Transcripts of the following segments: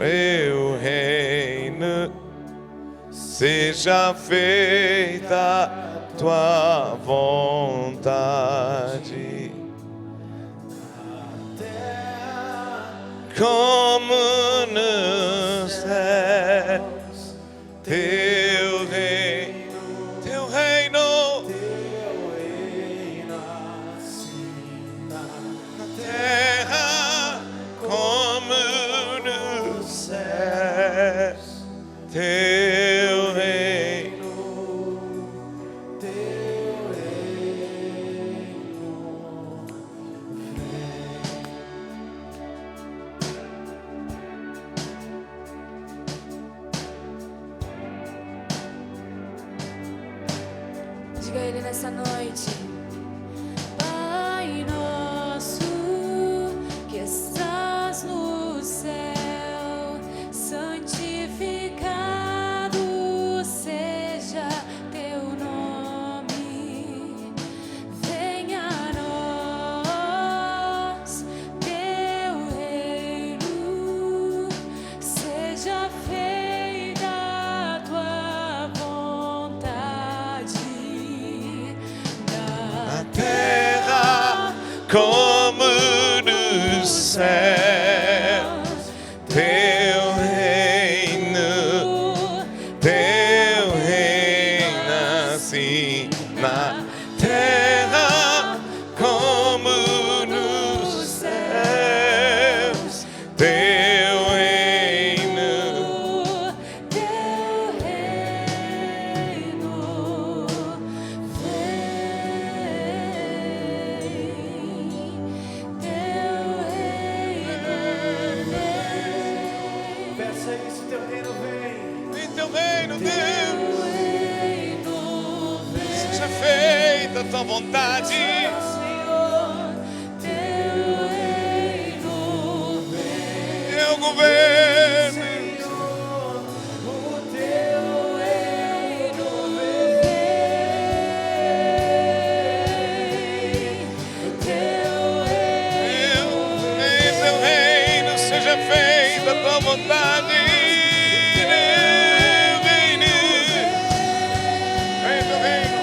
teu reino, seja feita tua vontade, como nos céus. Teu reino, teu reino, assim na terra como nos céus. Teu reino, diga a Ele nessa noite: Pai nosso que estás no céu, santificado seja teu nome. Venha a nós teu reino, seja feita a tua vontade, na terra como nos céus. Teu reino assim na terra como nos céus. Teu reino, Peça isso, teu reino vem. vem teu reino, Deus, seja feita a tua vontade. Teu governo, vem teu reino, seja feita a tua vontade. Vem teu reino,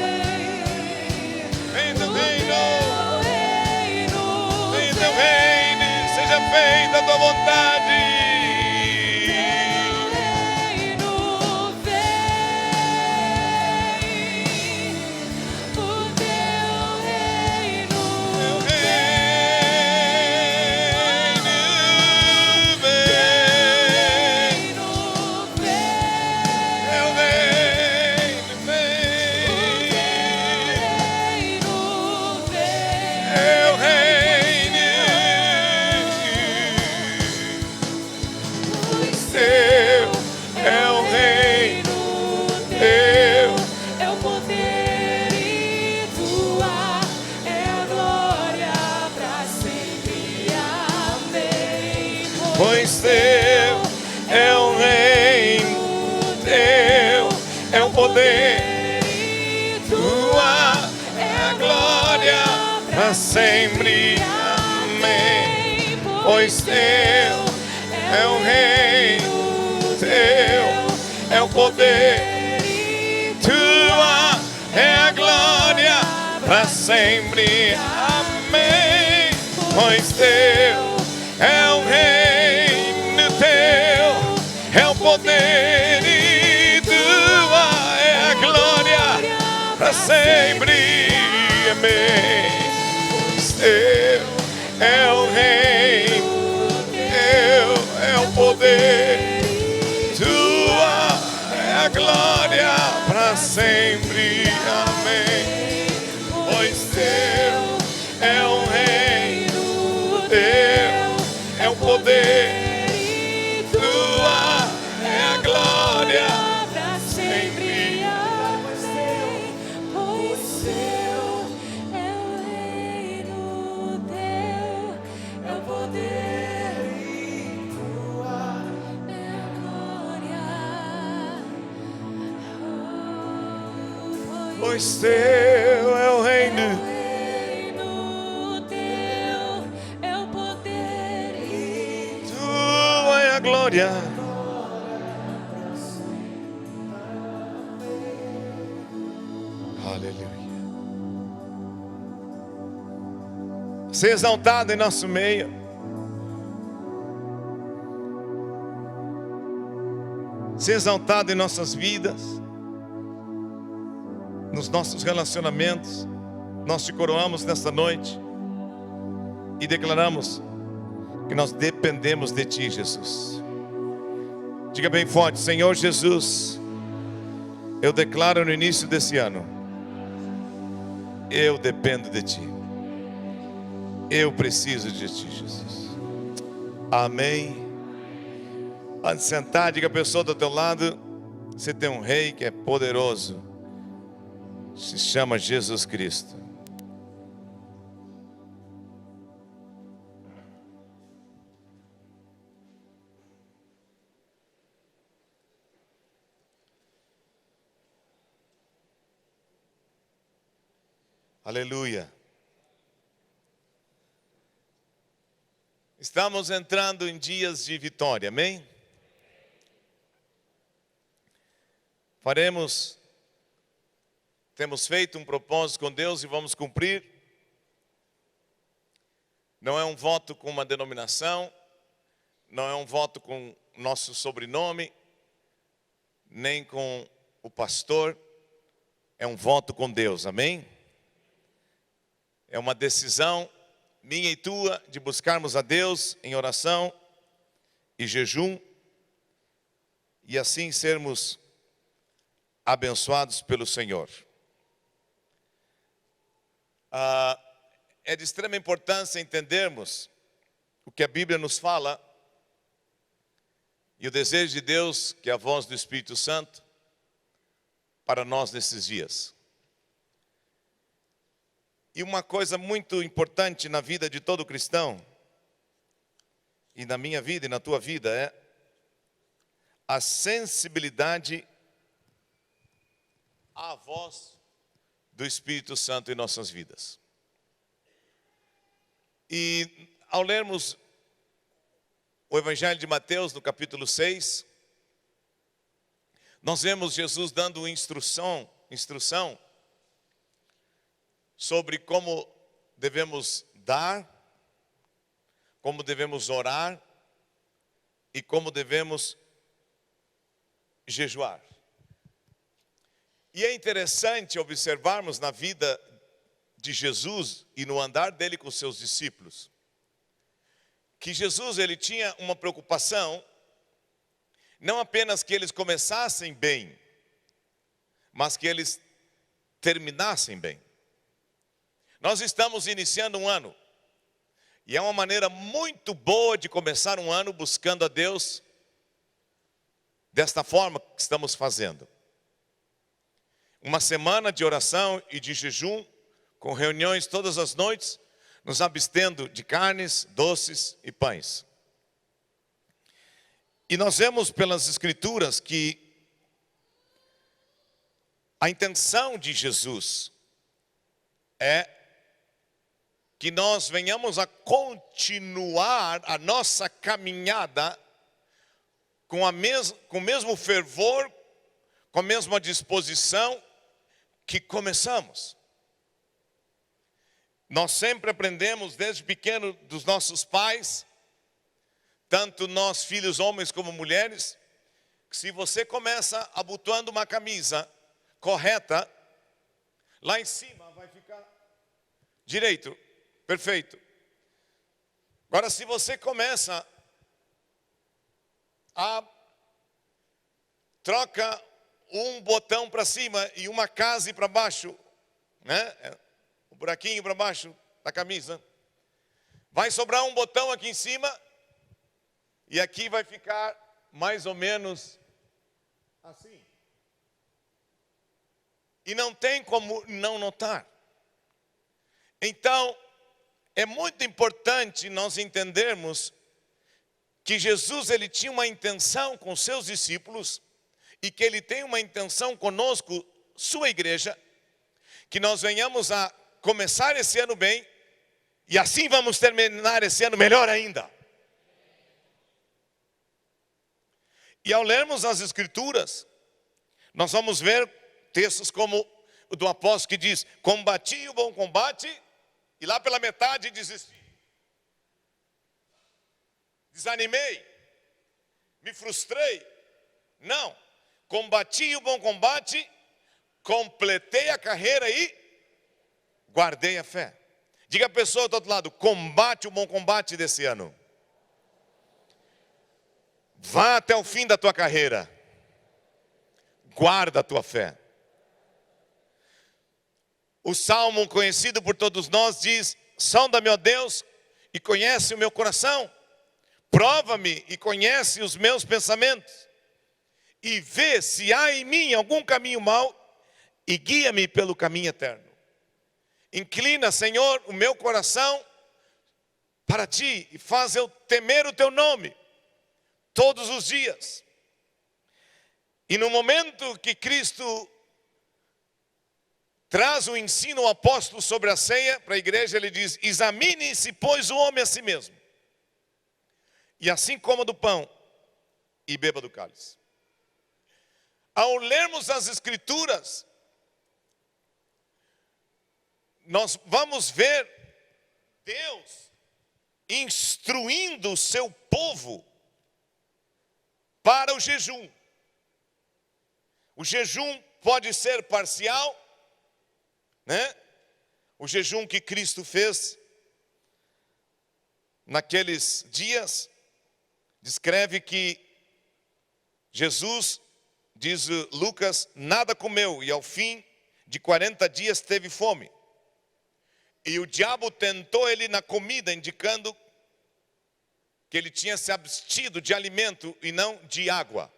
vem teu reino, vem teu reino, seja feita a tua vontade. Teu reino vem, teu reino vem, teu reino, teu é o reino, teu É o poder e tua é a glória pra sempre. Amém. pois teu é o reino, teu é o poder, e tua é a glória para sempre. Amém. Pois teu é o reino, teu é o poder, tua é a glória para sempre. Amém. Pois teu é o reino, teu é o poder e tua é a glória para sempre. Amém. Pois teu é o reino, teu é o poder, tua é a glória para sempre. Amém. Pois teu é o reino, teu é o poder, tua é a glória pra sempre. Amém. Pois seu é o reino, teu é o poder e tua é a glória. Pois teu é o reino, Teu é o poder e tua é a glória. Aleluia. Ser exaltado em nosso meio. Ser exaltado em nossas vidas, nos nossos relacionamentos. Nós te coroamos nesta noite e declaramos que nós dependemos de ti, Jesus. Diga bem forte: Senhor Jesus, eu declaro no início desse ano, eu dependo de ti. Eu preciso de ti, Jesus. Amém. Antes de sentar, diga a pessoa do teu lado: você tem um rei que é poderoso, se chama Jesus Cristo. Aleluia. Estamos entrando em dias de vitória, amém? Temos feito um propósito com Deus e vamos cumprir. Não é um voto com uma denominação, não é um voto com nosso sobrenome, nem com o pastor, é um voto com Deus, amém? É uma decisão minha e tua de buscarmos a Deus em oração e jejum e assim sermos abençoados pelo Senhor. É de extrema importância entendermos o que a Bíblia nos fala e o desejo de Deus, que é a voz do Espírito Santo, para nós nesses dias. E uma coisa muito importante na vida de todo cristão, e na minha vida e na tua vida, é a sensibilidade à voz do Espírito Santo em nossas vidas. E ao lermos o Evangelho de Mateus, no capítulo 6, nós vemos Jesus dando instrução sobre como devemos dar, como devemos orar e como devemos jejuar. E é interessante observarmos na vida de Jesus e no andar dele com os seus discípulos, que Jesus ele tinha uma preocupação, não apenas que eles começassem bem, mas que eles terminassem bem. Nós estamos iniciando um ano, e é uma maneira muito boa de começar um ano buscando a Deus, desta forma que estamos fazendo. Uma semana de oração e de jejum, com reuniões todas as noites, nos abstendo de carnes, doces e pães. E nós vemos pelas Escrituras que a intenção de Jesus é que nós venhamos a continuar a nossa caminhada com o mesmo fervor, com a mesma disposição que começamos. Nós sempre aprendemos desde pequeno dos nossos pais, tanto nós filhos homens como mulheres, que se você começa abotoando uma camisa correta, lá em cima vai ficar direito, perfeito. Agora se você começa a troca um botão para cima e uma case para baixo, né? O buraquinho para baixo da camisa, vai sobrar um botão aqui em cima e aqui vai ficar mais ou menos assim. E não tem como não notar. Então, é muito importante nós entendermos que Jesus ele tinha uma intenção com seus discípulos e que ele tem uma intenção conosco, sua igreja, que nós venhamos a começar esse ano bem e assim vamos terminar esse ano melhor ainda. E ao lermos as Escrituras, nós vamos ver textos como o do apóstolo que diz: combati o bom combate, e lá pela metade desisti. Desanimei, me frustrei. Não, combati o bom combate, completei a carreira e guardei a fé. Diga a pessoa do outro lado: combate o bom combate desse ano. Vá até o fim da tua carreira. Guarda a tua fé. O salmo conhecido por todos nós diz: sonda-me, ó Deus, e conhece o meu coração. Prova-me e conhece os meus pensamentos. E vê se há em mim algum caminho mau, e guia-me pelo caminho eterno. Inclina, Senhor, o meu coração para ti, e faz eu temer o teu nome todos os dias. E no momento que Cristo traz o ensino ao apóstolo sobre a ceia para a igreja, ele diz: examine-se, pois, o homem a si mesmo, e assim coma do pão e beba do cálice. Ao lermos as Escrituras, nós vamos ver Deus instruindo o seu povo para o jejum. O jejum pode ser parcial, né? O jejum que Cristo fez naqueles dias, descreve que Jesus, diz Lucas, nada comeu e ao fim de 40 dias teve fome. E o diabo tentou ele na comida, indicando que ele tinha se abstido de alimento e não de água.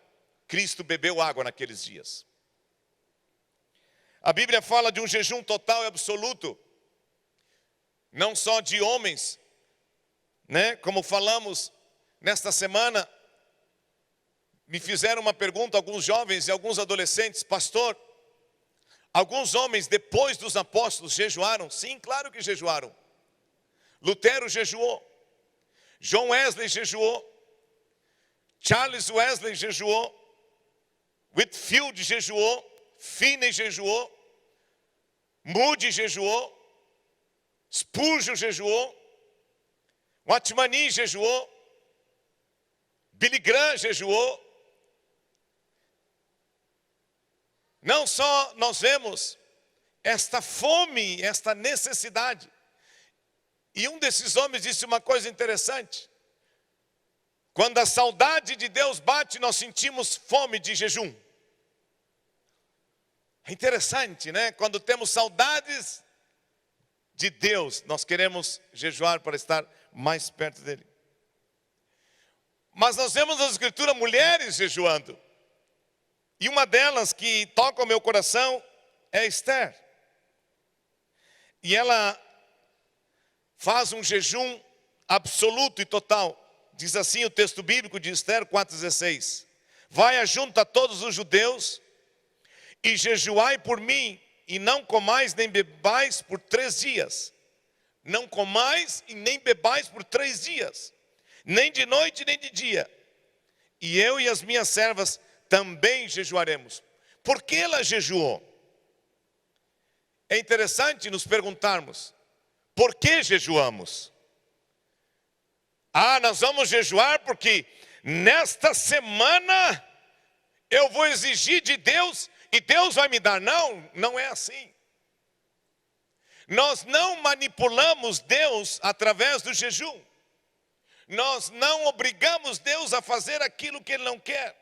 Cristo bebeu água naqueles dias. A Bíblia fala de um jejum total e absoluto, não só de homens, né? Como falamos nesta semana, me fizeram uma pergunta alguns jovens e alguns adolescentes: pastor, alguns homens depois dos apóstolos jejuaram? Sim, claro que jejuaram. Lutero jejuou, John Wesley jejuou, Charles Wesley jejuou, Whitefield jejuou, Finney jejuou, Moody jejuou, Spurgeon jejuou, Watchman jejuou, Billy Graham jejuou. Não só nós vemos esta fome, esta necessidade. E um desses homens disse uma coisa interessante: quando a saudade de Deus bate, nós sentimos fome de jejum. É interessante, né? Quando temos saudades de Deus, nós queremos jejuar para estar mais perto dele. Mas nós vemos nas Escrituras mulheres jejuando. E uma delas que toca o meu coração é Esther. E ela faz um jejum absoluto e total. Diz assim o texto bíblico de Esther 4,16: vai junto a todos os judeus e jejuai por mim, e não comais nem bebais por 3 dias. Não comais e nem bebais por 3 dias, nem de noite nem de dia. E eu e as minhas servas também jejuaremos. Por que ela jejuou? É interessante nos perguntarmos: por que jejuamos? Nós vamos jejuar porque nesta semana eu vou exigir de Deus e Deus vai me dar. Não, não é assim. Nós não manipulamos Deus através do jejum. Nós não obrigamos Deus a fazer aquilo que Ele não quer.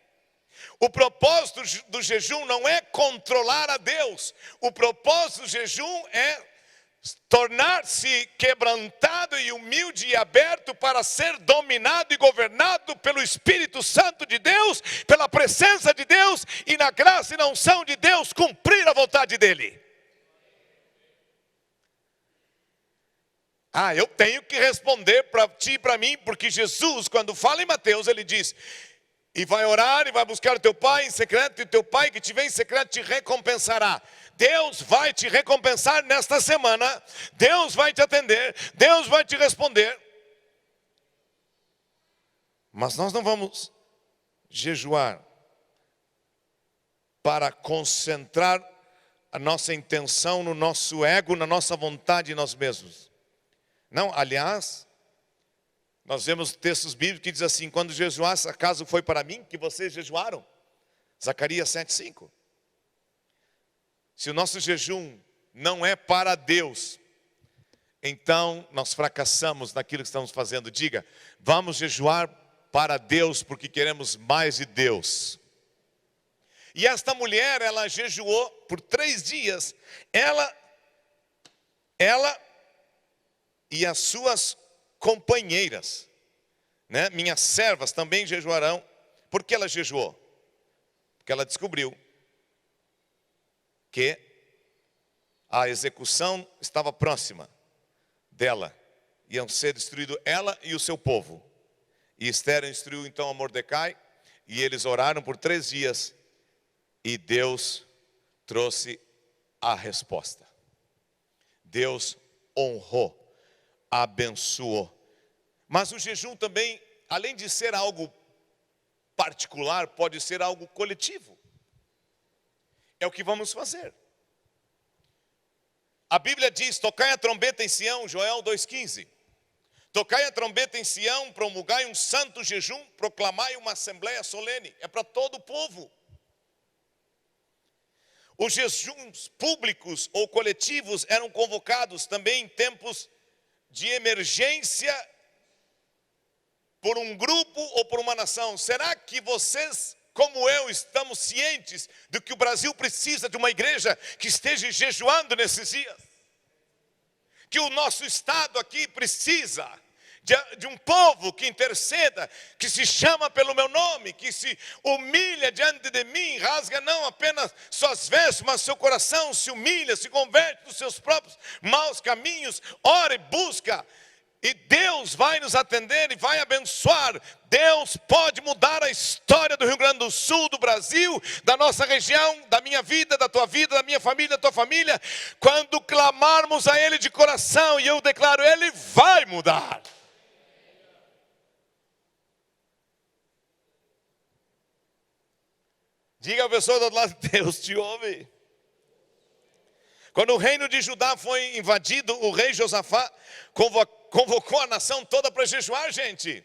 O propósito do jejum não é controlar a Deus. O propósito do jejum é tornar-se quebrantado e humilde e aberto para ser dominado e governado pelo Espírito Santo de Deus, pela presença de Deus e na graça e na unção de Deus, cumprir a vontade dEle. Eu tenho que responder para ti e para mim, porque Jesus, quando fala em Mateus, ele diz: e vai orar e vai buscar o teu pai em secreto, e o teu pai que te vê em secreto te recompensará. Deus vai te recompensar nesta semana. Deus vai te atender. Deus vai te responder. Mas nós não vamos jejuar para concentrar a nossa intenção no nosso ego, na nossa vontade em nós mesmos. Não, aliás, nós vemos textos bíblicos que diz assim: quando jejuasse, acaso foi para mim que vocês jejuaram? Zacarias 7:5. Se o nosso jejum não é para Deus, então nós fracassamos naquilo que estamos fazendo. Diga, vamos jejuar para Deus porque queremos mais de Deus. E esta mulher, ela jejuou por 3 dias. Ela e as suas companheiras, né? Minhas servas também jejuarão. Por que ela jejuou? Porque ela descobriu que a execução estava próxima dela. Iam ser destruídos ela e o seu povo. E Esther instruiu então a Mordecai, e eles oraram por 3 dias, e Deus trouxe a resposta. Deus honrou, abençoou. Mas o jejum também, além de ser algo particular, pode ser algo coletivo. É o que vamos fazer. A Bíblia diz: tocai a trombeta em Sião, Joel 2,15. Tocai a trombeta em Sião, promulgai um santo jejum, proclamai uma assembleia solene. É para todo o povo. Os jejuns públicos ou coletivos eram convocados também em tempos de emergência por um grupo ou por uma nação. Será que vocês, como eu, estamos cientes do que o Brasil precisa de uma igreja que esteja jejuando nesses dias? Que o nosso estado aqui precisa de um povo que interceda, que se chama pelo meu nome, que se humilha diante de mim, rasga não apenas suas vestes, mas seu coração se humilha, se converte dos seus próprios maus caminhos, ora e busca, e Deus vai nos atender e vai abençoar. Deus pode mudar a história do Rio Grande do Sul, do Brasil, da nossa região, da minha vida, da tua vida, da minha família, da tua família, quando clamarmos a Ele de coração, e eu declaro, Ele vai mudar. Diga à pessoa do outro lado: Deus te ouve. Quando o reino de Judá foi invadido, o rei Josafá convocou a nação toda para jejuar, gente.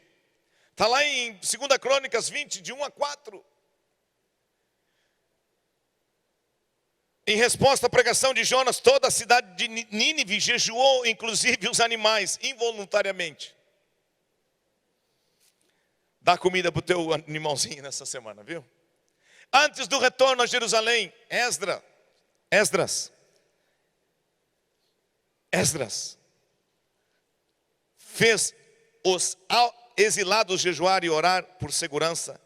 Está lá em 2 Crônicas 20, de 1-4. Em resposta à pregação de Jonas, toda a cidade de Nínive jejuou, inclusive os animais, involuntariamente. Dá comida para o teu animalzinho nessa semana, viu? Antes do retorno a Jerusalém, Esdras fez os exilados jejuar e orar por segurança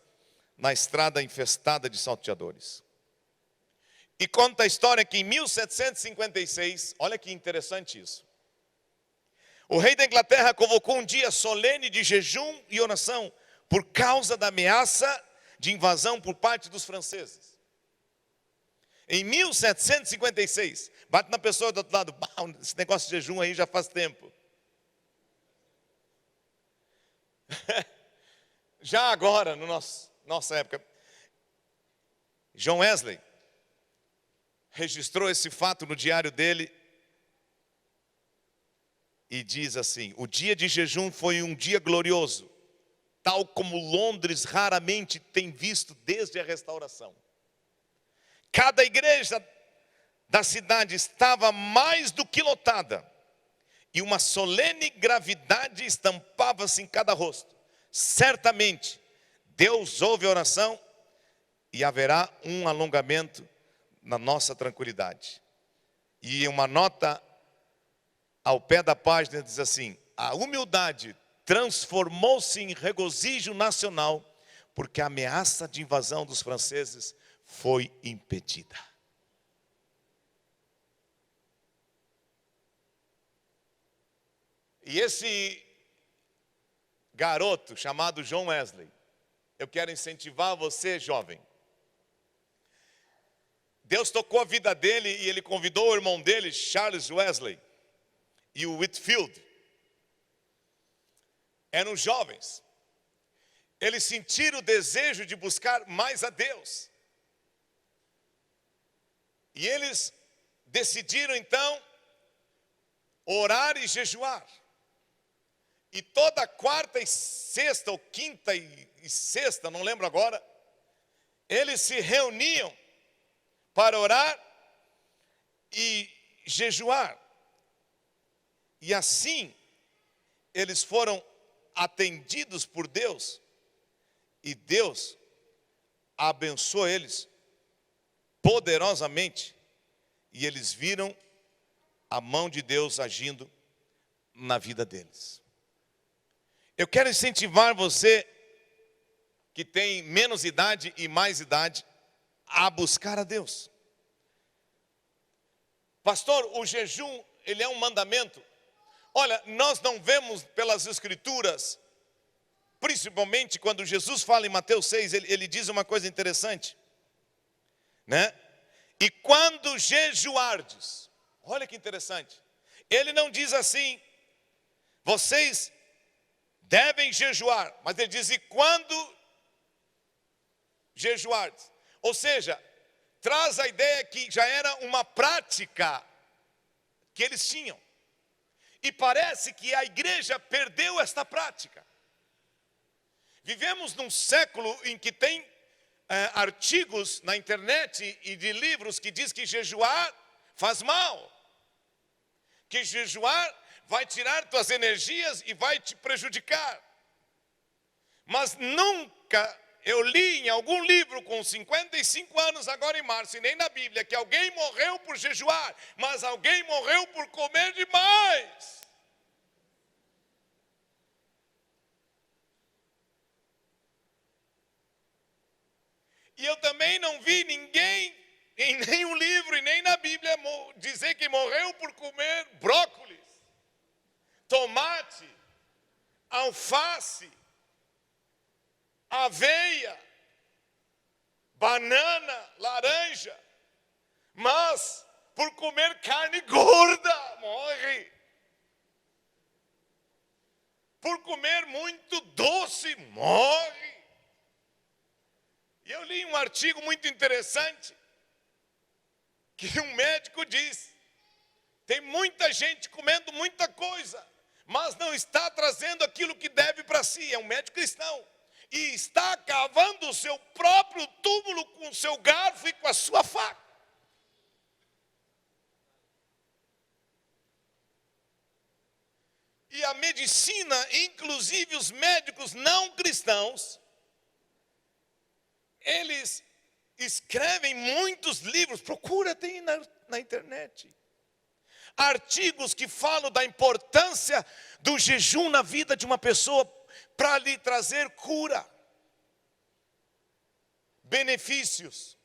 na estrada infestada de salteadores. E conta a história que em 1756, olha que interessante isso, o rei da Inglaterra convocou um dia solene de jejum e oração por causa da ameaça de invasão por parte dos franceses. Em 1756, bate na pessoa do outro lado: esse negócio de jejum aí já faz tempo. Já agora, no nossa época, John Wesley registrou esse fato no diário dele e diz assim: o dia de jejum foi um dia glorioso, tal como Londres raramente tem visto desde a restauração. Cada igreja da cidade estava mais do que lotada, e uma solene gravidade estampava-se em cada rosto. Certamente, Deus ouve a oração e haverá um alongamento na nossa tranquilidade. E uma nota ao pé da página diz assim: a humildade transformou-se em regozijo nacional, porque a ameaça de invasão dos franceses foi impedida. E esse garoto chamado John Wesley, eu quero incentivar você, jovem. Deus tocou a vida dele e ele convidou o irmão dele, Charles Wesley, e o Whitfield. Eram jovens. eles sentiram o desejo de buscar mais a Deus. E eles decidiram então orar e jejuar. E toda quarta e sexta, ou quinta e sexta, não lembro agora, eles se reuniam para orar e jejuar. E assim, eles foram atendidos por Deus. E Deus abençoou eles poderosamente. E eles viram a mão de Deus agindo na vida deles. Eu quero incentivar você que tem menos idade e mais idade a buscar a Deus. Pastor, o jejum, ele é um mandamento. Olha, nós não vemos pelas Escrituras, principalmente quando Jesus fala em Mateus 6, ele diz uma coisa interessante, né? E quando jejuardes, olha que interessante, ele não diz assim, vocês devem jejuar, mas ele diz, e quando jejuardes? Ou seja, traz a ideia que já era uma prática que eles tinham. E parece que a igreja perdeu esta prática. Vivemos num século em que tem artigos na internet e de livros que diz que jejuar faz mal. Que jejuar vai tirar tuas energias e vai te prejudicar. Mas nunca eu li em algum livro com 55 anos agora em março, e nem na Bíblia, que alguém morreu por jejuar, mas alguém morreu por comer demais. E eu também não vi ninguém, em nenhum livro e nem na Bíblia, dizer que morreu por comer brócolis, tomate, alface, aveia, banana, laranja, mas por comer carne gorda, morre. Por comer muito doce, morre. E eu li um artigo muito interessante, que um médico diz, tem muita gente comendo muita coisa, mas não está trazendo aquilo que deve para si, é um médico cristão. E está cavando o seu próprio túmulo com o seu garfo e com a sua faca. E a medicina, inclusive os médicos não cristãos, eles escrevem muitos livros, procura, tem na internet. Artigos que falam da importância do jejum na vida de uma pessoa, para lhe trazer cura, benefícios.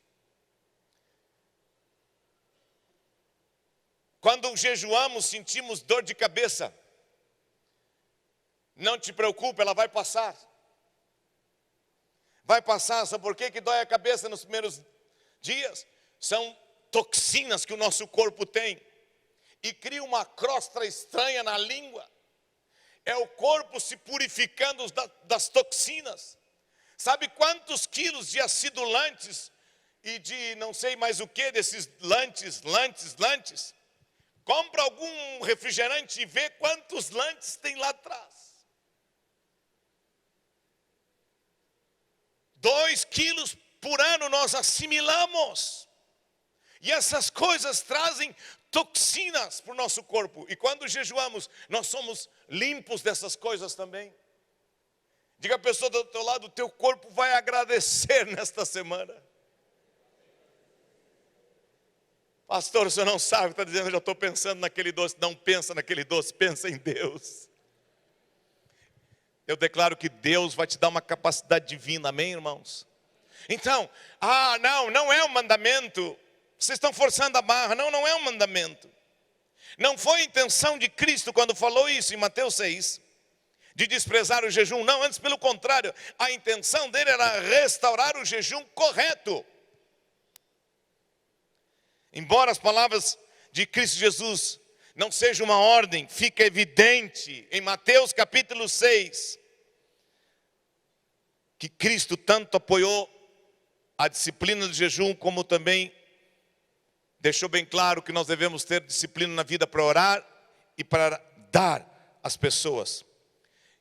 Quando jejuamos, sentimos dor de cabeça. Não te preocupe, ela vai passar. Vai passar, sabe por quê que dói a cabeça nos primeiros dias? São toxinas que o nosso corpo tem. E cria uma crosta estranha na língua. É o corpo se purificando das toxinas. Sabe quantos quilos de acidulantes e de não sei mais o que, desses lantes. Compra algum refrigerante e vê quantos lantes tem lá atrás. 2 quilos por ano nós assimilamos. E essas coisas trazem toxinas para o nosso corpo. E quando jejuamos, nós somos limpos dessas coisas também. Diga a pessoa do teu lado, o teu corpo vai agradecer nesta semana. Pastor, o senhor não sabe, está dizendo, eu já estou pensando naquele doce. Não pensa naquele doce, pensa em Deus. Eu declaro que Deus vai te dar uma capacidade divina, amém, irmãos? Então, não é um mandamento. Vocês estão forçando a barra, não é um mandamento. Não foi a intenção de Cristo quando falou isso em Mateus 6, de desprezar o jejum, não, antes pelo contrário, a intenção dele era restaurar o jejum correto. Embora as palavras de Cristo Jesus não sejam uma ordem, fica evidente em Mateus capítulo 6, que Cristo tanto apoiou a disciplina do jejum, como também deixou bem claro que nós devemos ter disciplina na vida para orar e para dar às pessoas.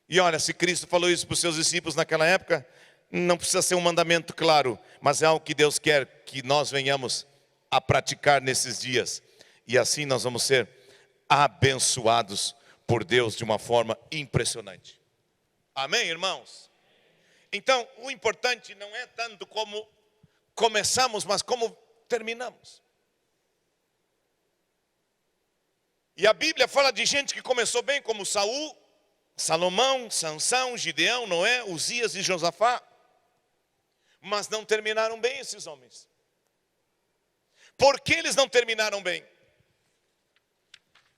E olha, se Cristo falou isso para os seus discípulos naquela época, não precisa ser um mandamento claro, mas é algo que Deus quer que nós venhamos a praticar nesses dias. E assim nós vamos ser abençoados por Deus de uma forma impressionante. Amém, irmãos? Então, o importante não é tanto como começamos, mas como terminamos. E a Bíblia fala de gente que começou bem, como Saul, Salomão, Sansão, Gideão, Noé, Uzias e Josafá. Mas não terminaram bem esses homens. Por que eles não terminaram bem?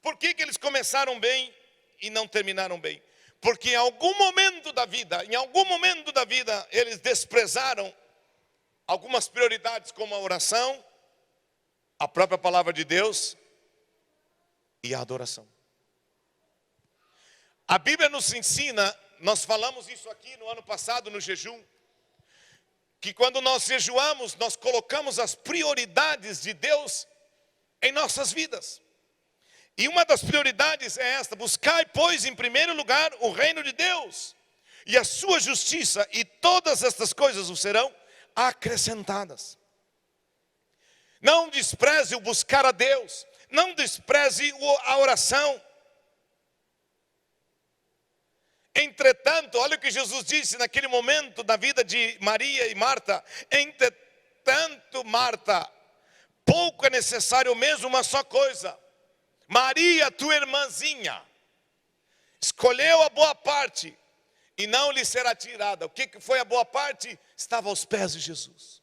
Por que eles começaram bem e não terminaram bem? Porque em algum momento da vida, eles desprezaram algumas prioridades, como a oração, a própria palavra de Deus e a adoração. A Bíblia nos ensina, nós falamos isso aqui no ano passado no jejum, que quando nós jejuamos, nós colocamos as prioridades de Deus em nossas vidas. E uma das prioridades é esta: buscai, pois, em primeiro lugar o reino de Deus e a sua justiça, e todas estas coisas vos serão acrescentadas. Não despreze o buscar a Deus, não despreze a oração. Entretanto, olha o que Jesus disse naquele momento da vida de Maria e Marta: entretanto, Marta, pouco é necessário mesmo uma só coisa. Maria, tua irmãzinha, escolheu a boa parte e não lhe será tirada. O que foi a boa parte? Estava aos pés de Jesus.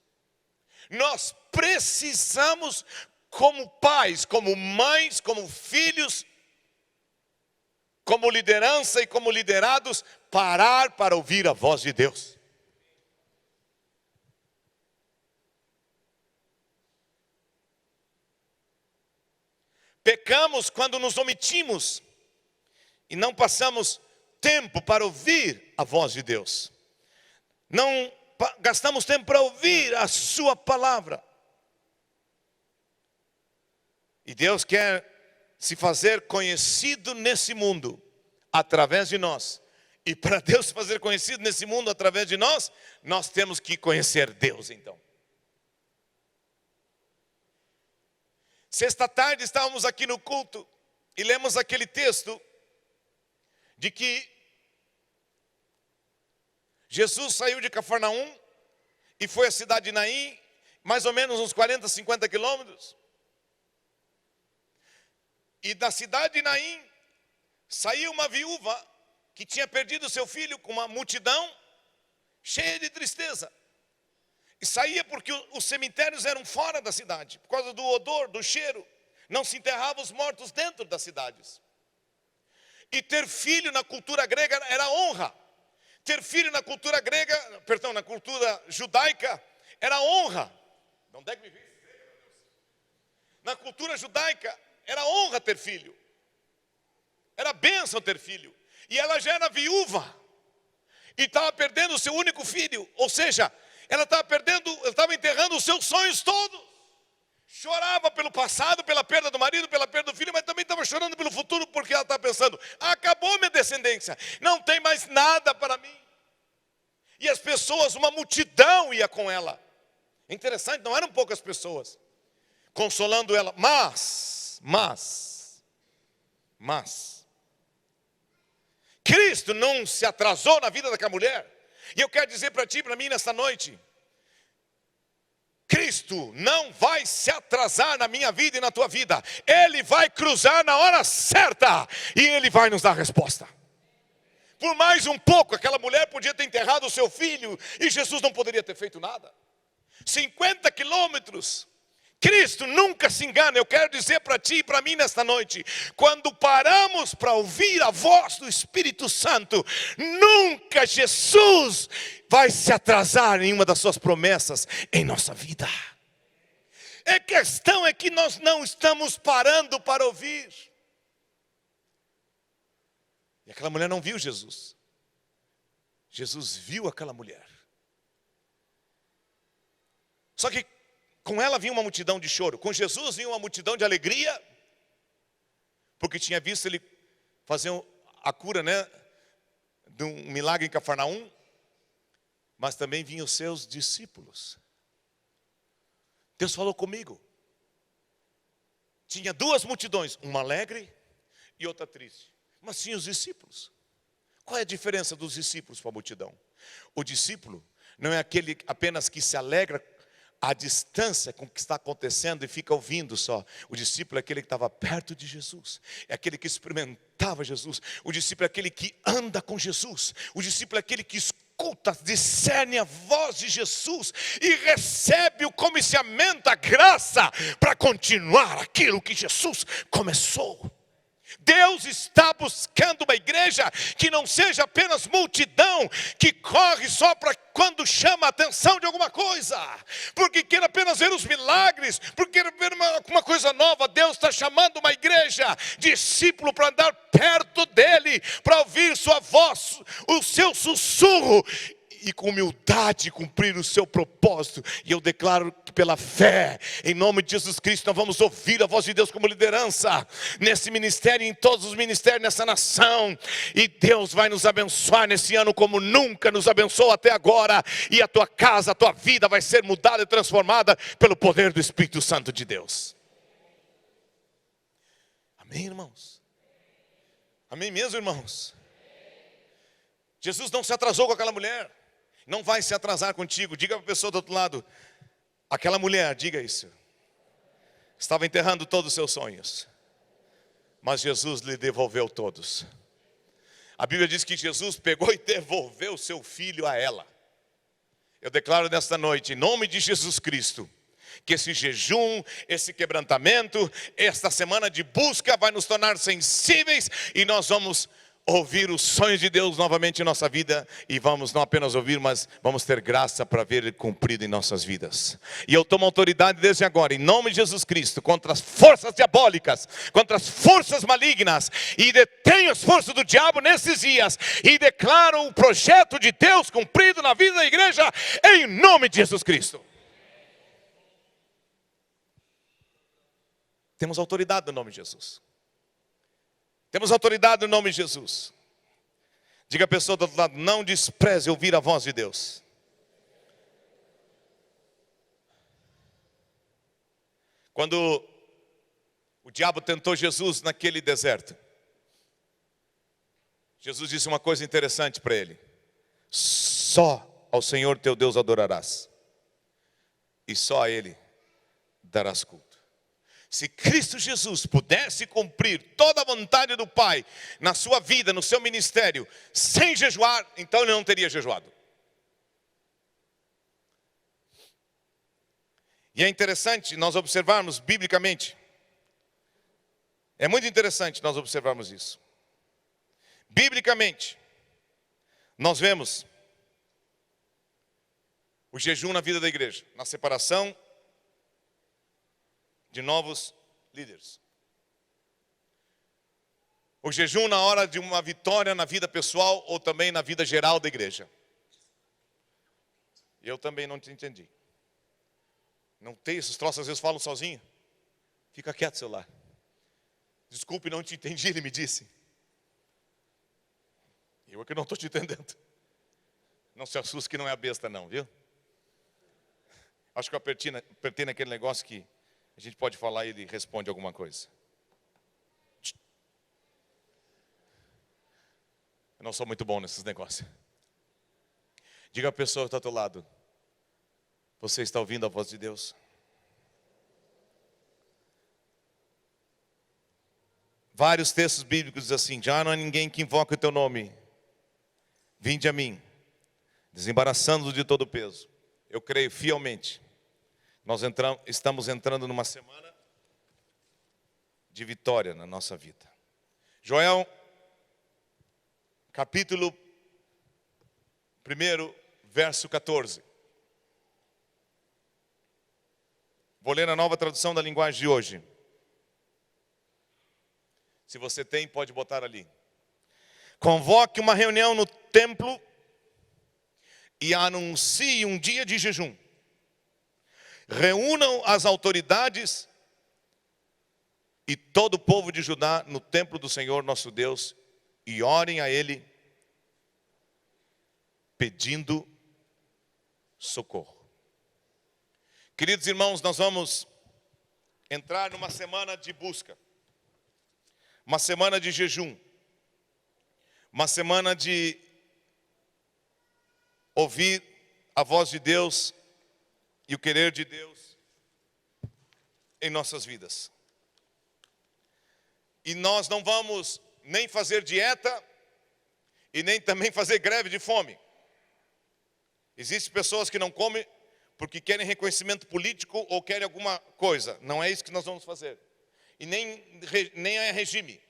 Nós precisamos, como pais, como mães, como filhos, como liderança e como liderados, parar para ouvir a voz de Deus. Pecamos quando nos omitimos e não passamos tempo para ouvir a voz de Deus. Não gastamos tempo para ouvir a sua palavra. E Deus quer se fazer conhecido nesse mundo através de nós. E para Deus se fazer conhecido nesse mundo através de nós, nós temos que conhecer Deus então. Sexta tarde estávamos aqui no culto e lemos aquele texto de que Jesus saiu de Cafarnaum e foi à cidade de Naim, mais ou menos uns 40, 50 quilômetros. E da cidade de Naim saiu uma viúva que tinha perdido seu filho, com uma multidão cheia de tristeza. E saía porque os cemitérios eram fora da cidade, por causa do odor, do cheiro. Não se enterravam os mortos dentro das cidades. E ter filho na cultura grega era honra. Ter filho na cultura grega, perdão, na cultura judaica, era honra. Não deve me ver. Na cultura judaica, era honra ter filho. Era bênção ter filho. E ela já era viúva. E estava perdendo o seu único filho. Ou seja, ela estava enterrando os seus sonhos todos. Chorava pelo passado, pela perda do marido, pela perda do filho, mas também estava chorando pelo futuro, porque ela estava pensando: acabou minha descendência, não tem mais nada para mim. E as pessoas, uma multidão ia com ela. Interessante, não eram poucas pessoas consolando ela, mas Cristo não se atrasou na vida daquela mulher. E eu quero dizer para ti e para mim nesta noite: Cristo não vai se atrasar na minha vida e na tua vida. Ele vai cruzar na hora certa e Ele vai nos dar a resposta. Por mais um pouco, aquela mulher podia ter enterrado o seu filho e Jesus não poderia ter feito nada. 50 quilômetros. Cristo nunca se engana. Eu quero dizer para ti e para mim nesta noite: quando paramos para ouvir a voz do Espírito Santo, nunca Jesus vai se atrasar em uma das suas promessas em nossa vida. A questão é que nós não estamos parando para ouvir. E aquela mulher não viu Jesus. Jesus viu aquela mulher. Só que com ela vinha uma multidão de choro, com Jesus vinha uma multidão de alegria, porque tinha visto ele fazer a cura, né, de um milagre em Cafarnaum, mas também vinham os seus discípulos. Deus falou comigo. Tinha duas multidões, uma alegre e outra triste, mas tinha os discípulos. Qual é a diferença dos discípulos para a multidão? O discípulo não é aquele apenas que se alegra à distância com o que está acontecendo e fica ouvindo só. O discípulo é aquele que estava perto de Jesus, é aquele que experimentava Jesus. O discípulo é aquele que anda com Jesus. O discípulo é aquele que escuta, discerne a voz de Jesus e recebe o comissionamento, a graça para continuar aquilo que Jesus começou. Deus está buscando uma igreja que não seja apenas multidão, que corre só para quando chama a atenção de alguma coisa, porque quer apenas ver os milagres, porque quer ver uma coisa nova. Deus está chamando uma igreja, discípulo, para andar perto dele, para ouvir sua voz, o seu sussurro, e com humildade cumprir o seu propósito. E eu declaro que pela fé, em nome de Jesus Cristo, nós vamos ouvir a voz de Deus como liderança nesse ministério e em todos os ministérios nessa nação. E Deus vai nos abençoar nesse ano como nunca nos abençoou até agora. E a tua casa, a tua vida vai ser mudada e transformada pelo poder do Espírito Santo de Deus. Amém, irmãos? Amém mesmo, irmãos? Jesus não se atrasou com aquela mulher. Não vai se atrasar contigo. Diga para a pessoa do outro lado: aquela mulher, diga isso, estava enterrando todos os seus sonhos, mas Jesus lhe devolveu todos. A Bíblia diz que Jesus pegou e devolveu seu filho a ela. Eu declaro nesta noite, em nome de Jesus Cristo, que esse jejum, esse quebrantamento, esta semana de busca vai nos tornar sensíveis, e nós vamos ouvir os sonhos de Deus novamente em nossa vida, e vamos não apenas ouvir, mas vamos ter graça para ver ele cumprido em nossas vidas. E eu tomo autoridade desde agora, em nome de Jesus Cristo, contra as forças diabólicas, contra as forças malignas, e detenho as forças do diabo nesses dias, e declaro o projeto de Deus cumprido na vida da igreja, em nome de Jesus Cristo. Temos autoridade no nome de Jesus. Temos autoridade no nome de Jesus. Diga a pessoa do outro lado: não despreze ouvir a voz de Deus. Quando o diabo tentou Jesus naquele deserto, Jesus disse uma coisa interessante para ele: só ao Senhor teu Deus adorarás, e só a Ele darás culto. Se Cristo Jesus pudesse cumprir toda a vontade do Pai na sua vida, no seu ministério, sem jejuar, então ele não teria jejuado. E é interessante nós observarmos biblicamente, é muito interessante nós observarmos isso. Biblicamente, nós vemos o jejum na vida da igreja, na separação de novos líderes. O jejum na hora de uma vitória na vida pessoal ou também na vida geral da igreja. Eu também não te entendi. Não tem esses troços, às vezes falam sozinho. Fica quieto, celular. Desculpe, não te entendi, ele me disse. Eu é que não estou te entendendo. Não se assuste que não é a besta não, viu? Acho que eu apertei naquele negócio que a gente pode falar e ele responde alguma coisa. Eu não sou muito bom nesses negócios. Diga à pessoa que está ao teu lado: você está ouvindo a voz de Deus? Vários textos bíblicos dizem assim: já não há ninguém que invoque o teu nome. Vinde a mim, desembaraçando de todo o peso. Eu creio fielmente. Nós estamos entrando numa semana de vitória na nossa vida. Joel, capítulo 1, verso 14. Vou ler na nova tradução da linguagem de hoje. Se você tem, pode botar ali. Convoque uma reunião no templo e anuncie um dia de jejum. reúnam as autoridades e todo o povo de Judá no templo do Senhor nosso Deus e orem a Ele pedindo socorro. Queridos irmãos, nós vamos entrar numa semana de busca, uma semana de jejum, uma semana de ouvir a voz de Deus e o querer de Deus em nossas vidas. E nós não vamos nem fazer dieta e nem também fazer greve de fome. Existem pessoas que não comem porque querem reconhecimento político ou querem alguma coisa. Não é isso que nós vamos fazer. E nem é regime.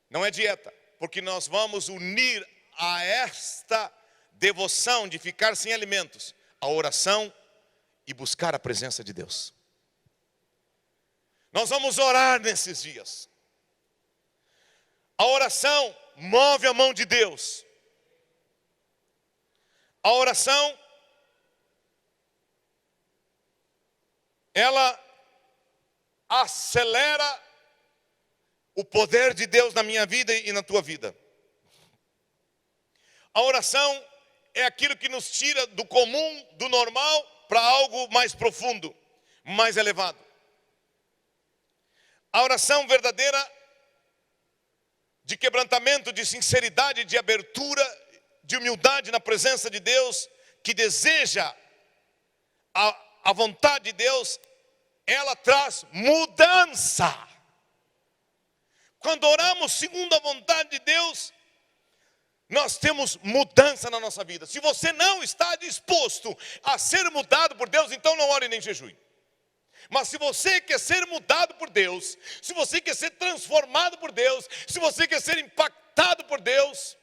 Não é dieta. Porque nós vamos unir a esta devoção de ficar sem alimentos, a oração e buscar a presença de Deus. Nós vamos orar nesses dias. A oração move a mão de Deus. A oração, ela acelera o poder de Deus na minha vida e na tua vida. A oração é aquilo que nos tira do comum, do normal, para algo mais profundo, mais elevado. A oração verdadeira, de quebrantamento, de sinceridade, de abertura, de humildade na presença de Deus, que deseja a vontade de Deus, ela traz mudança. Quando oramos segundo a vontade de Deus, nós temos mudança na nossa vida. Se você não está disposto a ser mudado por Deus, então não ore nem jejue. Mas se você quer ser mudado por Deus, se você quer ser transformado por Deus, se você quer ser impactado por Deus,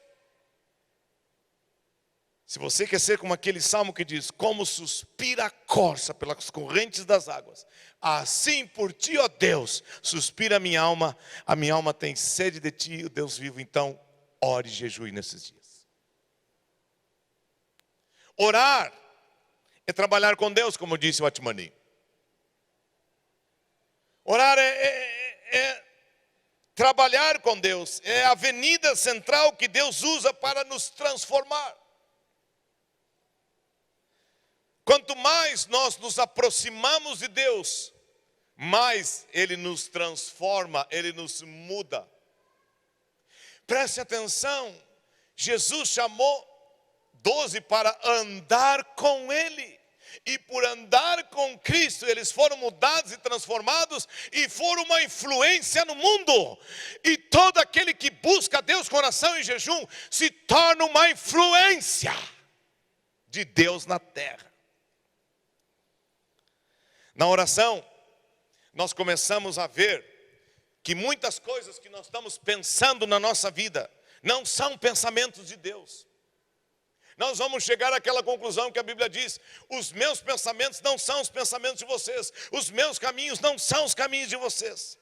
se você quer ser como aquele salmo que diz: como suspira a corça pelas correntes das águas, assim por ti, ó Deus, suspira a minha alma tem sede de ti, o Deus vivo. Então, ore e jejue nesses dias. Orar é trabalhar com Deus, como disse o Atmani. Orar é trabalhar com Deus, é a avenida central que Deus usa para nos transformar. Quanto mais nós nos aproximamos de Deus, mais Ele nos transforma, Ele nos muda. Preste atenção, Jesus chamou 12 para andar com Ele. E por andar com Cristo, eles foram mudados e transformados e foram uma influência no mundo. E todo aquele que busca Deus com oração e jejum se torna uma influência de Deus na terra. Na oração, nós começamos a ver que muitas coisas que nós estamos pensando na nossa vida não são pensamentos de Deus. Nós vamos chegar àquela conclusão que a Bíblia diz: os meus pensamentos não são os pensamentos de vocês, os meus caminhos não são os caminhos de vocês.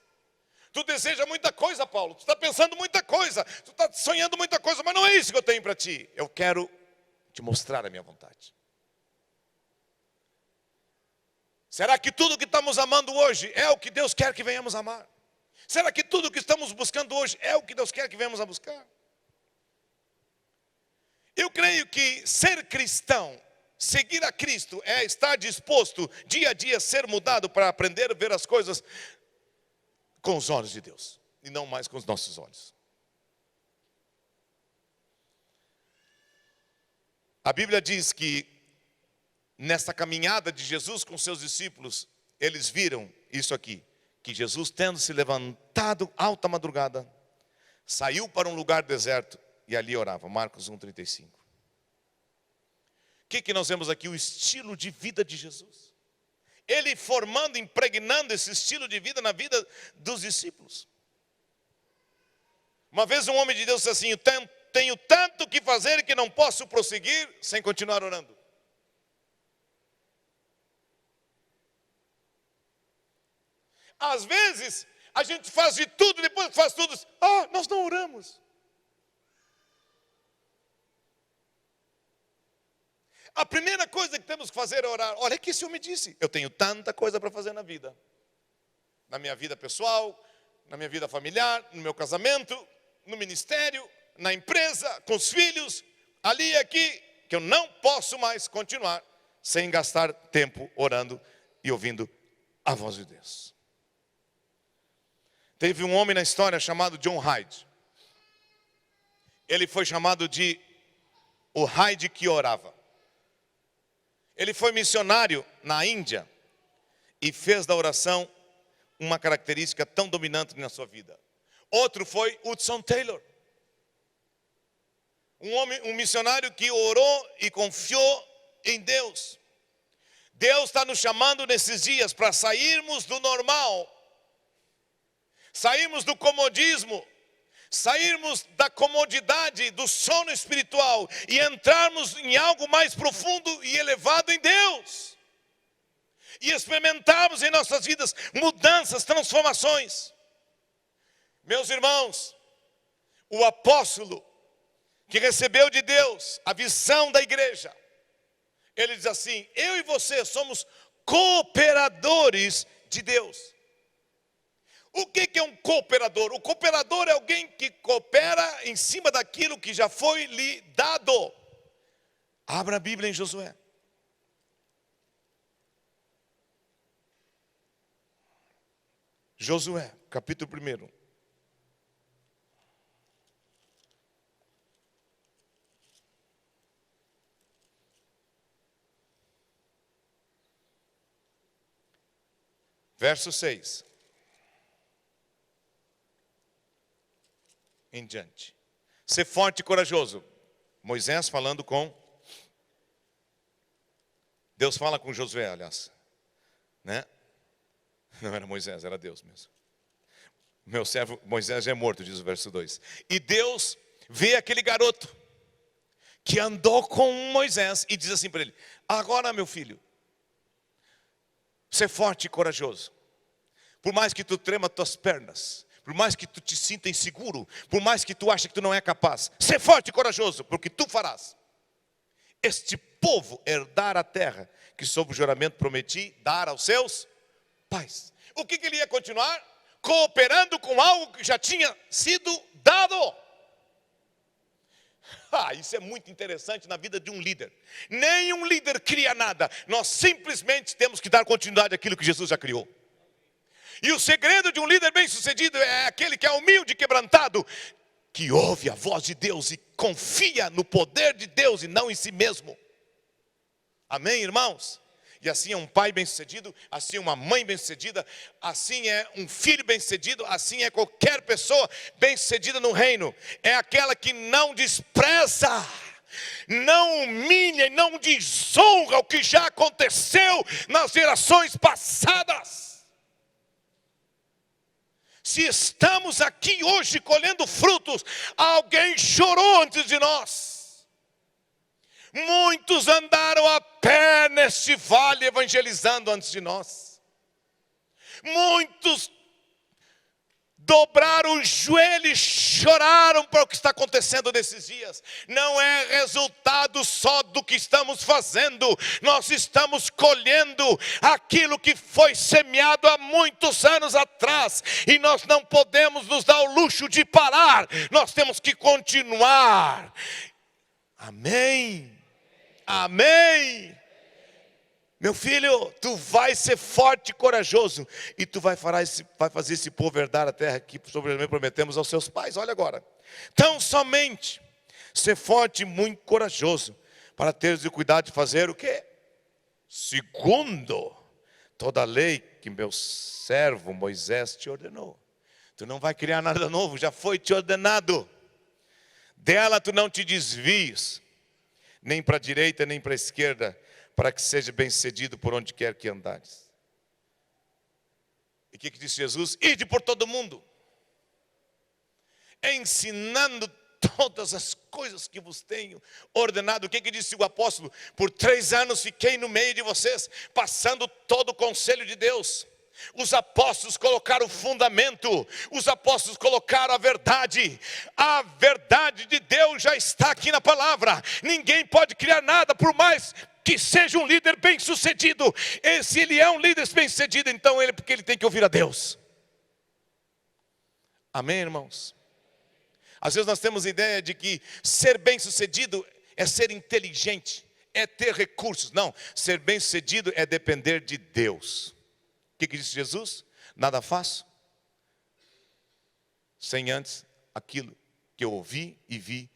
Tu deseja muita coisa, Paulo, tu está pensando muita coisa, tu está sonhando muita coisa, mas não é isso que eu tenho para ti. Eu quero te mostrar a minha vontade. Será que tudo que estamos amando hoje é o que Deus quer que venhamos amar? Será que tudo que estamos buscando hoje é o que Deus quer que venhamos a buscar? Eu creio que ser cristão, seguir a Cristo, é estar disposto dia a dia a ser mudado para aprender a ver as coisas com os olhos de Deus e não mais com os nossos olhos. A Bíblia diz que nesta caminhada de Jesus com seus discípulos, eles viram isso aqui, que Jesus, tendo se levantado alta madrugada, saiu para um lugar deserto e ali orava. Marcos 1,35. O que nós vemos aqui? O estilo de vida de Jesus. Ele formando, impregnando esse estilo de vida na vida dos discípulos. Uma vez um homem de Deus disse assim: tenho tanto que fazer que não posso prosseguir sem continuar orando. Às vezes, a gente faz de tudo, depois que faz tudo, nós não oramos. A primeira coisa que temos que fazer é orar. Olha o que esse homem disse. Eu tenho tanta coisa para fazer na vida. Na minha vida pessoal, na minha vida familiar, no meu casamento, no ministério, na empresa, com os filhos, ali e aqui, que eu não posso mais continuar sem gastar tempo orando e ouvindo a voz de Deus. Teve um homem na história chamado John Hyde. Ele foi chamado de o Hyde que orava. Ele foi missionário na Índia e fez da oração uma característica tão dominante na sua vida. Outro foi Hudson Taylor. Um missionário que orou e confiou em Deus. Deus está nos chamando nesses dias para sairmos do normal, sairmos do comodismo, sairmos da comodidade, do sono espiritual e entrarmos em algo mais profundo e elevado em Deus. E experimentarmos em nossas vidas mudanças, transformações. Meus irmãos, o apóstolo que recebeu de Deus a visão da igreja, ele diz assim: eu e você somos cooperadores de Deus. O que é um cooperador? O cooperador é alguém que coopera em cima daquilo que já foi lhe dado. Abra a Bíblia em Josué. Josué, capítulo 1. Verso 6. Em diante. Ser forte e corajoso. Moisés falando com... Deus fala com Josué, aliás. Né? Não era Moisés, era Deus mesmo. Meu servo Moisés já é morto, diz o verso 2. E Deus vê aquele garoto que andou com Moisés e diz assim para ele: agora, meu filho, ser forte e corajoso. Por mais que tu trema tuas pernas, por mais que tu te sinta inseguro, por mais que tu ache que tu não é capaz, ser forte e corajoso, porque tu farás este povo herdar a terra que sob o juramento prometi dar aos seus pais. O que ele ia continuar? Cooperando com algo que já tinha sido dado. Isso é muito interessante na vida de um líder. Nenhum líder cria nada. Nós simplesmente temos que dar continuidade àquilo que Jesus já criou. E o segredo de um líder bem-sucedido é aquele que é humilde e quebrantado, que ouve a voz de Deus e confia no poder de Deus e não em si mesmo. Amém, irmãos? E assim é um pai bem-sucedido, assim é uma mãe bem-sucedida, assim é um filho bem-sucedido, assim é qualquer pessoa bem-sucedida no reino. É aquela que não despreza, não humilha e não desonra o que já aconteceu nas gerações passadas. Se estamos aqui hoje colhendo frutos, alguém chorou antes de nós. Muitos andaram a pé neste vale evangelizando antes de nós. Muitos dobraram os joelhos e choraram para o que está acontecendo nesses dias. Não é resultado só do que estamos fazendo. Nós estamos colhendo aquilo que foi semeado há muitos anos atrás. E nós não podemos nos dar o luxo de parar. Nós temos que continuar. Amém. Amém. Meu filho, tu vai ser forte e corajoso, e tu vai fazer esse povo herdar a terra que sobremaneira prometemos aos seus pais. Olha agora. Tão somente ser forte e muito corajoso, para teres o cuidado de fazer o quê? Segundo toda a lei que meu servo Moisés te ordenou. Tu não vai criar nada novo, já foi te ordenado. Dela tu não te desvies, nem para a direita, nem para a esquerda, para que seja bem-sucedido por onde quer que andares. E o que disse Jesus? Ide por todo mundo, ensinando todas as coisas que vos tenho ordenado. O que disse o apóstolo? Por 3 anos fiquei no meio de vocês, passando todo o conselho de Deus, Os apóstolos colocaram o fundamento, os apóstolos colocaram a verdade de Deus já está aqui na palavra. Ninguém pode criar nada, por mais que seja um líder bem sucedido. E se ele é um líder bem sucedido, então porque ele tem que ouvir a Deus. Amém, irmãos? Às vezes nós temos a ideia de que ser bem sucedido é ser inteligente, é ter recursos. Não, ser bem sucedido é depender de Deus. O que disse Jesus? Nada faço sem antes aquilo que eu ouvi e vi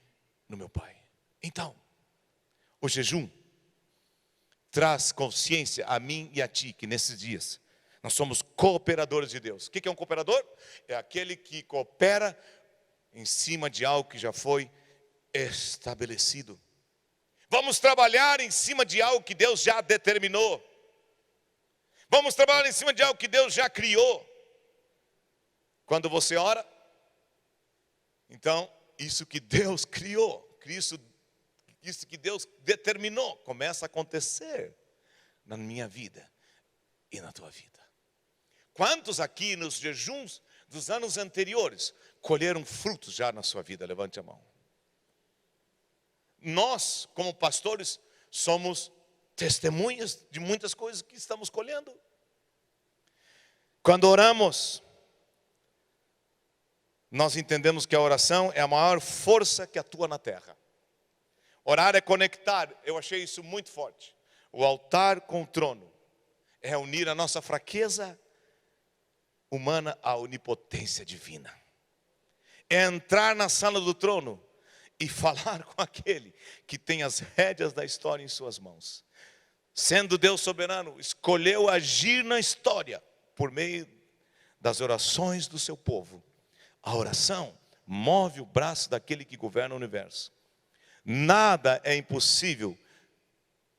no meu Pai. Então, o jejum traz consciência a mim e a ti, que nesses dias nós somos cooperadores de Deus. O que é um cooperador? É aquele que coopera em cima de algo que já foi estabelecido. Vamos trabalhar em cima de algo que Deus já determinou. Vamos trabalhar em cima de algo que Deus já criou. Quando você ora, então, isso que Deus criou, isso que Deus determinou, começa a acontecer na minha vida e na tua vida. Quantos aqui nos jejuns dos anos anteriores colheram frutos já na sua vida? Levante a mão. Nós, como pastores, somos testemunhas de muitas coisas que estamos colhendo. Quando oramos, nós entendemos que a oração é a maior força que atua na terra. Orar é conectar, eu achei isso muito forte. O altar com o trono é unir a nossa fraqueza humana à onipotência divina. É entrar na sala do trono e falar com aquele que tem as rédeas da história em suas mãos. Sendo Deus soberano, escolheu agir na história por meio das orações do seu povo. A oração move o braço daquele que governa o universo. Nada é impossível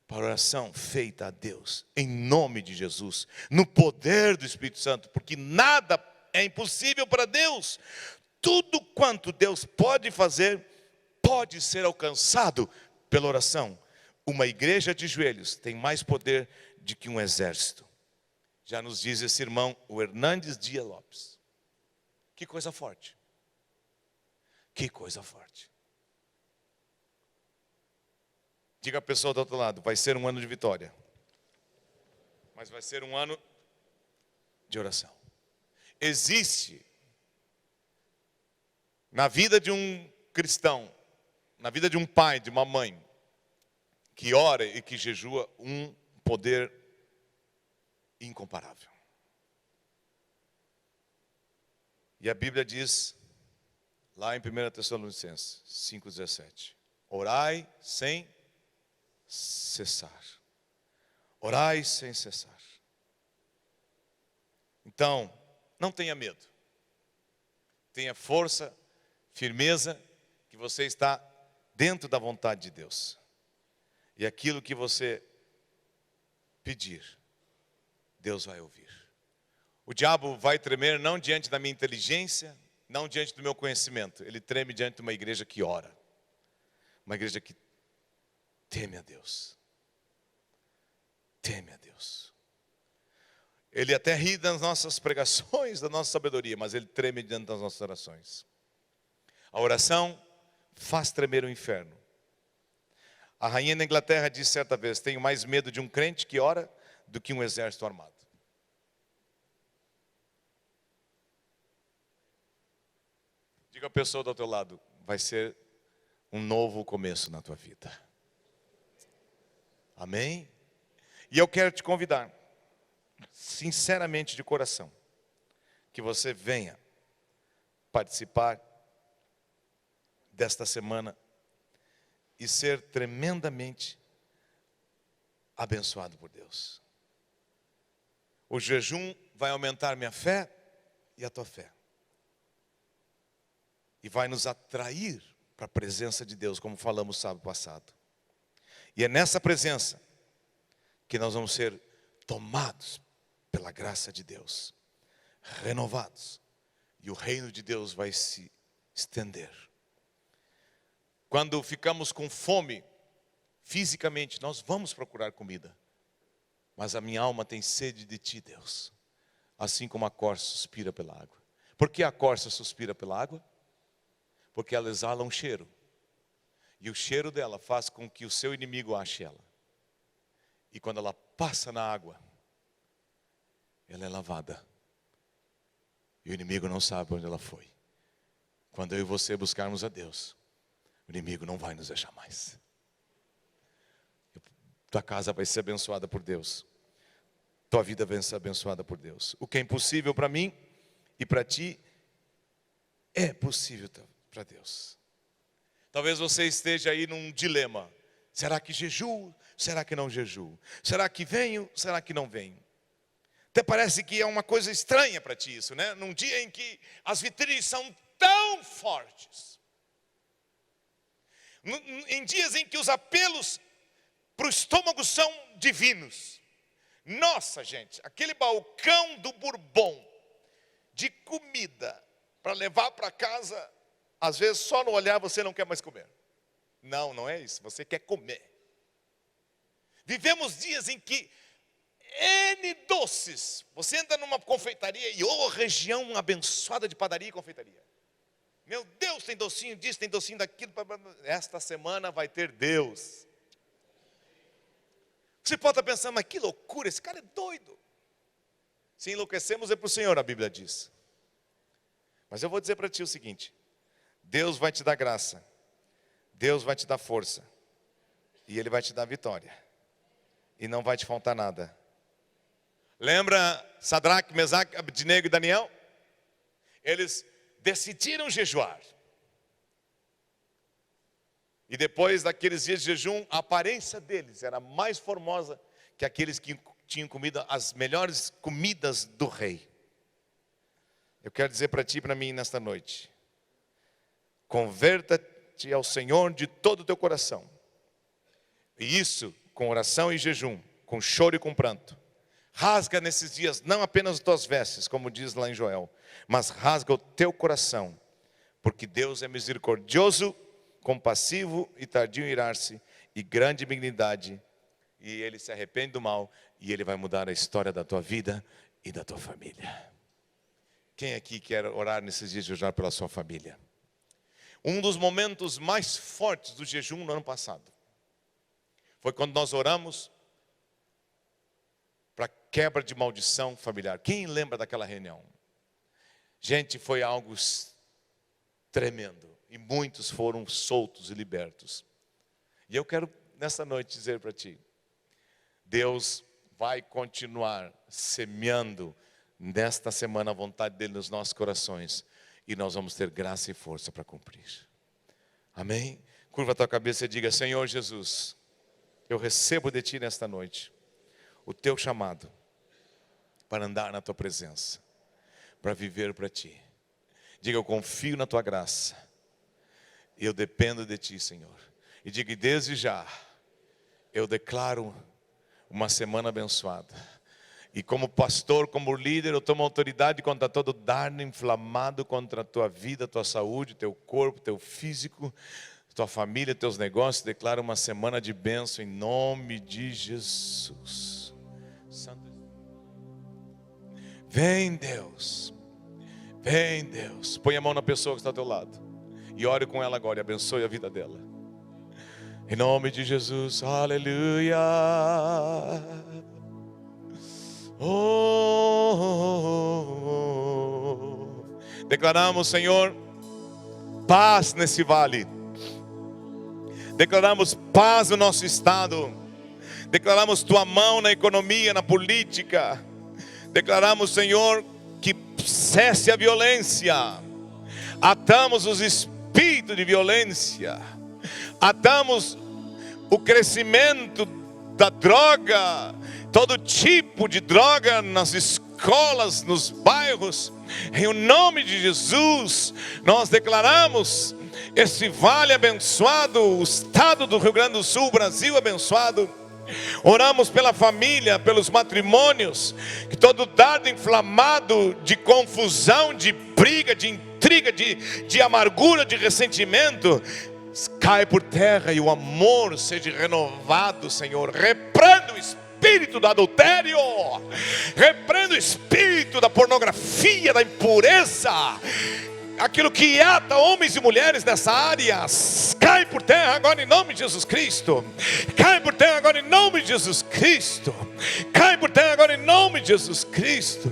para a oração feita a Deus, em nome de Jesus, no poder do Espírito Santo, porque nada é impossível para Deus. Tudo quanto Deus pode fazer, pode ser alcançado pela oração. Uma igreja de joelhos tem mais poder do que um exército. Já nos diz esse irmão, o Hernandes Dias Lopes. Que coisa forte. Que coisa forte. Diga a pessoa do outro lado, vai ser um ano de vitória. Mas vai ser um ano de oração. Existe na vida de um cristão, na vida de um pai, de uma mãe, que ora e que jejua, um poder incomparável. E a Bíblia diz, lá em 1 Tessalonicenses 5,17, orai sem cessar. Orai sem cessar. Então, não tenha medo. Tenha força, firmeza, que você está dentro da vontade de Deus. E aquilo que você pedir, Deus vai ouvir. O diabo vai tremer não diante da minha inteligência, não diante do meu conhecimento. Ele treme diante de uma igreja que ora. Uma igreja que teme a Deus. Teme a Deus. Ele até ri das nossas pregações, da nossa sabedoria, mas ele treme diante das nossas orações. A oração faz tremer o inferno. A rainha da Inglaterra disse certa vez, tenho mais medo de um crente que ora do que um exército armado. Diga a pessoa do teu lado, vai ser um novo começo na tua vida. Amém? E eu quero te convidar, sinceramente de coração, que você venha participar desta semana e ser tremendamente abençoado por Deus. O jejum vai aumentar minha fé e a tua fé. E vai nos atrair para a presença de Deus, como falamos sábado passado. E é nessa presença que nós vamos ser tomados pela graça de Deus, renovados, e o reino de Deus vai se estender. Quando ficamos com fome, fisicamente, nós vamos procurar comida, mas a minha alma tem sede de Ti, Deus. assim como a corça suspira pela água. Por que a corça suspira pela água? Porque ela exala um cheiro. E o cheiro dela faz com que o seu inimigo ache ela. E quando ela passa na água, ela é lavada. E o inimigo não sabe onde ela foi. Quando eu e você buscarmos a Deus, o inimigo não vai nos deixar mais. Tua casa vai ser abençoada por Deus. Tua vida vai ser abençoada por Deus. O que é impossível para mim e para ti, é possível para Deus. Talvez você esteja aí num dilema. Será que jejuo? Será que não jejuo? Será que venho? Será que não venho? Até parece que é uma coisa estranha para ti isso, né? Num dia em que as vitrines são tão fortes. Em dias em que os apelos para o estômago são divinos. Nossa, gente, aquele balcão do Bourbon de comida para levar para casa, às vezes só no olhar você não quer mais comer. Não, não é isso, você quer comer. Vivemos dias em que N doces, você entra numa confeitaria e região abençoada de padaria e confeitaria. Meu Deus, tem docinho disso, tem docinho daquilo. Esta semana vai ter Deus. Você pode estar pensando, mas que loucura, esse cara é doido. Se enlouquecemos é para o Senhor, a Bíblia diz. Mas eu vou dizer para ti o seguinte: Deus vai te dar graça, Deus vai te dar força, e Ele vai te dar vitória, e não vai te faltar nada. Lembra Sadraque, Mesaque, Abednego e Daniel? Eles decidiram jejuar. E depois daqueles dias de jejum, a aparência deles era mais formosa que aqueles que tinham comido as melhores comidas do rei. Eu quero dizer para ti e para mim nesta noite: converta-te ao Senhor de todo o teu coração. E isso com oração e jejum, com choro e com pranto. Rasga nesses dias não apenas as tuas vestes, como diz lá em Joel, mas rasga o teu coração, porque Deus é misericordioso, compassivo e tardio em irar-se, e grande benignidade, e Ele se arrepende do mal, e Ele vai mudar a história da tua vida e da tua família. Quem aqui quer orar nesses dias de orar pela sua família? Um dos momentos mais fortes do jejum no ano passado foi quando nós oramos para quebra de maldição familiar. Quem lembra daquela reunião? Gente, foi algo tremendo. E muitos foram soltos e libertos. E eu quero nessa noite dizer para ti: Deus vai continuar semeando nesta semana a vontade dEle nos nossos corações. E nós vamos ter graça e força para cumprir. Amém? Curva a tua cabeça e diga: Senhor Jesus, eu recebo de Ti nesta noite o Teu chamado para andar na Tua presença, para viver para Ti. Diga: eu confio na Tua graça, eu dependo de Ti, Senhor. E diga: e desde já eu declaro uma semana abençoada. E como pastor, como líder, eu tomo autoridade contra todo dardo inflamado contra a tua vida, tua saúde, teu corpo, teu físico, tua família, teus negócios. Declaro uma semana de bênção em nome de Jesus. Santo. Vem, Deus. Vem, Deus. Põe a mão na pessoa que está ao teu lado e ore com ela agora e abençoe a vida dela. Em nome de Jesus. Aleluia. Declaramos, Senhor, paz nesse vale. Declaramos paz no nosso estado. Declaramos Tua mão na economia, na política. Declaramos, Senhor, que cesse a violência. Atamos os espíritos de violência. Atamos o crescimento da droga, todo tipo de droga nas escolas, nos bairros. Em nome de Jesus, nós declaramos esse vale abençoado, o estado do Rio Grande do Sul, o Brasil abençoado. Oramos pela família, pelos matrimônios, que todo dardo inflamado de confusão, de briga, de intriga, de amargura, de ressentimento, cai por terra e o amor seja renovado, Senhor. Repreenda o espírito espírito do adultério, repreendo o espírito da pornografia, da impureza, aquilo que ata homens e mulheres nessa área, cai por terra agora em nome de Jesus Cristo. Cai por terra agora em nome de Jesus Cristo. Cai por terra agora em nome de Jesus Cristo.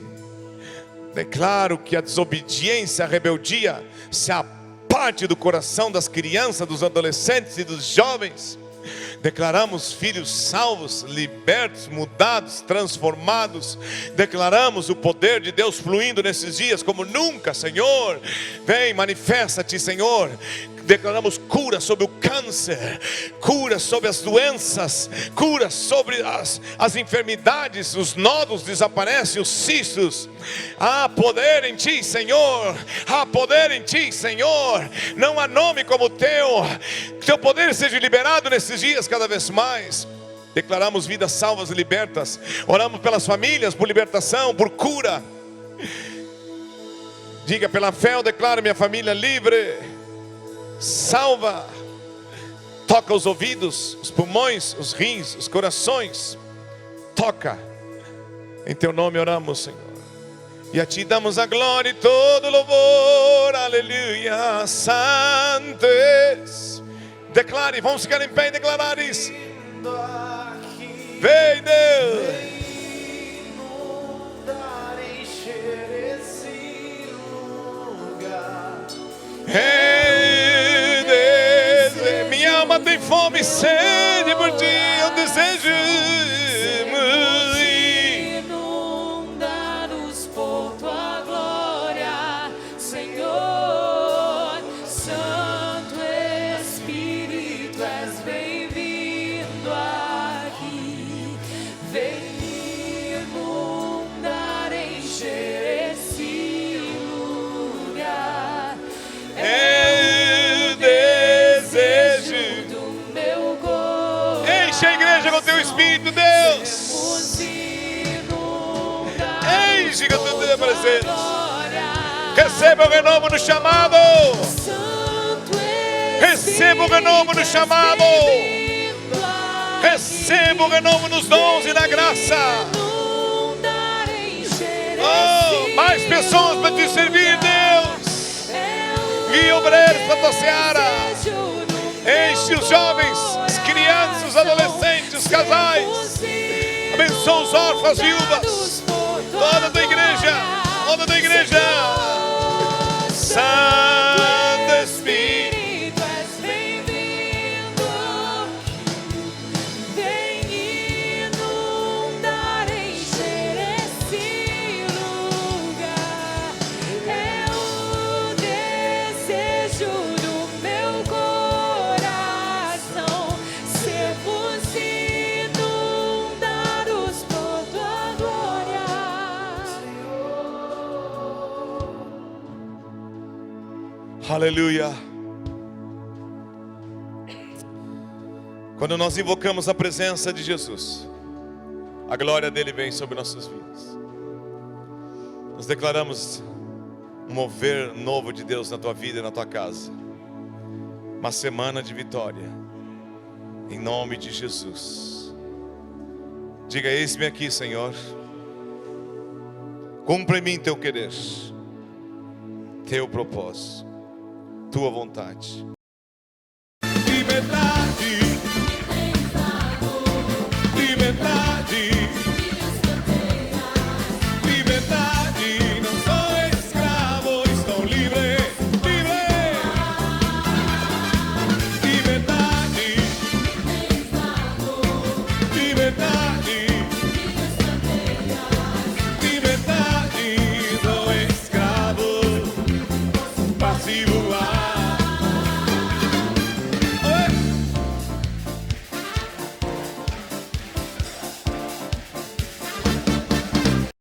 Declaro que a desobediência, a rebeldia se aparte do coração das crianças, dos adolescentes e dos jovens. Declaramos filhos salvos, libertos, mudados, transformados. Declaramos o poder de Deus fluindo nesses dias como nunca, Senhor. Vem, manifesta-te, Senhor. Declaramos cura sobre o câncer, cura sobre as doenças, cura sobre as enfermidades, os nódulos desaparecem, os cistos. Há poder em ti, Senhor. Há poder em ti, Senhor. Não há nome como o teu. Que teu poder seja liberado nesses dias cada vez mais. Declaramos vidas salvas e libertas. Oramos pelas famílias, por libertação, por cura. Diga: pela fé eu declaro minha família livre, salva. Toca os ouvidos, os pulmões, os rins, os corações. Toca. Em teu nome oramos, Senhor. E a ti damos a glória e todo louvor. Aleluia. Santos. Declare, vamos ficar em pé e declarar isso. Vem, Deus. Inundar, encher esse lugar. Ei, Deus, minha alma tem fome e sede por ti, eu desejo Inunda-nos por tua glória, Senhor. Santo Espírito, és bem-vindo aqui. Vem inundar, encher esse lugar. eu desejo. Do meu coração. Enche a igreja com teu Espírito, Deus. Enche com teu Deus presente. Receba o renovo no chamado. Receba o renovo no chamado. Receba o renovo nos dons e na graça. Oh, mais pessoas para te servir, Deus. E obreiros para a tua seara. Enche os jovens, as crianças, os adolescentes, os casais. Abençoa os órfãos, viúvas. Toda a tua igreja. Toda a tua igreja. Santo Espírito, és bem-vindo. Vem inundar, encher esse lugar. É o desejo do meu coração, sermos inundados por tua glória. aleluia. Quando nós invocamos a presença de Jesus, a glória dele vem sobre nossas vidas. Nós declaramos um mover novo de Deus na tua vida e na tua casa. Uma semana de vitória, em nome de Jesus. Diga: eis-me aqui, Senhor. Cumpra em mim teu querer, teu propósito, tua vontade.